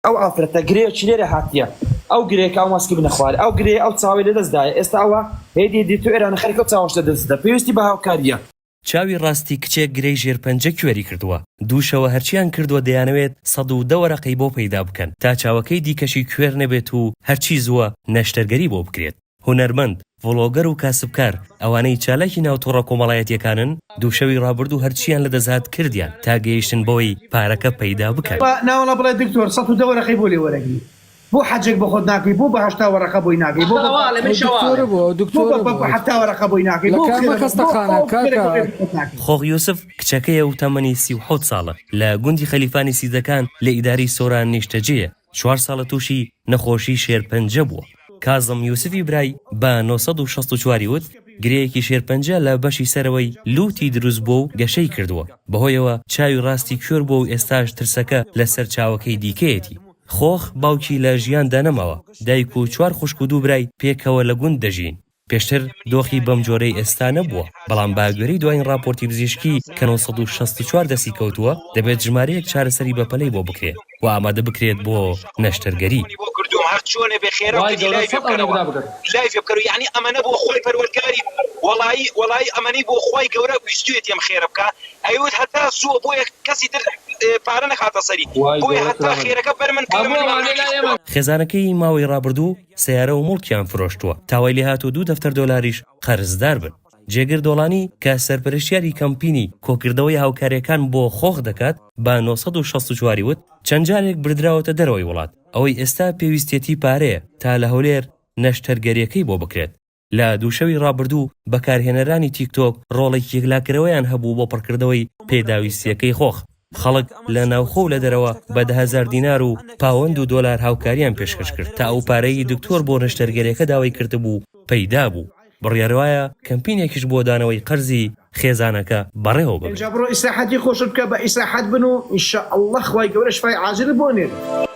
ئەو ئافرەتە گرێکی لێرە هاتیە ئەو گرێک ئەو ماسکی بنەخوارد ئەو گرێ ئەو چاوی لە دەستدایە ئێستا ئەوە هێدی دیتو ئێرانە خەریکە و چاوەشتە دەستدا پێویستی بە هاوکاریە. چاوی ڕاستی کچێک گرەی ژێرپەنجە کوێری کردووە دووشەوە هەرچیان کردووە دەیانەوێت 110 وەرەقەی بۆ پەیدا بکەن تا چاوەکەی دیکەشی کوێر نەبێت و هەرچی زووە نەشتەرگەری بۆ بکرێت. هونەرمەند، ڤڵۆگەر و کاسبکار ئەوانەی چالاکی ناوتۆڕە کۆمەڵایەتیەکانن دووشەوی ڕابردوو هەرچیان لە دەزات کردیان تا گەیشتن بەوەی پارەکە پەیدا بکەن. ناوەڵە بڵێ دکتۆر 110 وەرەقەی بۆ لێ وەرەگری بۆ حەجێک بە خۆت ناکەی بۆ بە 80 وەرەقە بۆی ناکەی بۆ بە 70 وەرەقە بۆی ناکەی خۆغ یوسف کچەکەیە و تەمەنی 37 ساڵە لە گوندی خەلیفانی سیدەکان لە ئیداری سۆران نیشتەجێیە 4 ساڵە تووشی نەخۆشی شێرپەنجە بووە. کازم یوسفی برای بە 964 وت گرەیەکی شێرپەنجە لە بەشی سەرەوەی لوتی دروست بوو و گەشەی کردووە بەهۆیەوە چاوی ڕاستی کوێر بوو و ئێستاش ترسەکە لەسەر چاوەکەی دیکەیەتی. خۆخ باوکی لە ژیاندا نەماوە دایک و 4 خوشک و 2 برای پێکەوە لە گوند دەژین. پێشتر دۆخی بەم جۆرەی ئێستا نەبووە بەڵام باگوێرەی دوای ڕاپۆرتی پزیشکی کە 964 دەسی کەوتووە دەبێت ژمارەیەک چارەسەری بەپەلەی بۆ بکرێت و ئامادە بکرێت بۆ نەشتەرگەری. هر چونه بخير لايف بكرو يعني امانه بو خوي پروردگاری والله اماني بو خوي گوره ويستويت يم خير بك ايود حتى سو بو كسي در پارنه خاطر سري بو حتى خيرك برمن كلام خێزانەکەی ماوەی ڕابردوو سیارە و مڵکیان فرۆشتووە تاوای لێ هات و 2 دەفتەر دۆلاریش قەرزدار بن. جێگر دۆڵانی کە سەرپەرشتیاری کەمپینی کۆکردەوەی هاوکارەکان بۆ خۆخ دەکات بە 964 وت چەند جارێک بردراوەتە دەرەوەی وڵات ئەوەی ئێستا پێویستێتی پارەیە تا لە هەولێر نەشتەرگەریەکەی بۆ بکرێت. لە دووشەوی ڕابردوو بەکارهێنەرانی تیکتۆک ڕۆڵێکی یەکلاکردەوەیان هەبوو بۆ پڕکردەوەی پێداویستیەکەی خۆخ. خەڵک لە ناوخۆ و لە دەرەوە بە 10,000 دینار و پاوەند و دۆلار هاوکاریان پێشکەش کرد تا ئەو پارەی دکتۆر بۆ نەشتەرگەریەکە داوای کردبوو پەیدا بوو. بڕیاروایە کەمپینێکیش بۆ دانەوەی قەرزی خێزانەکە بەڕێوە ببێت. جا بڕۆ ئیسلاحاتی خۆشت بکە بە ئیسلاحات بن و ئینشاء الله خوای گەورە شفای عاجل بۆنێت.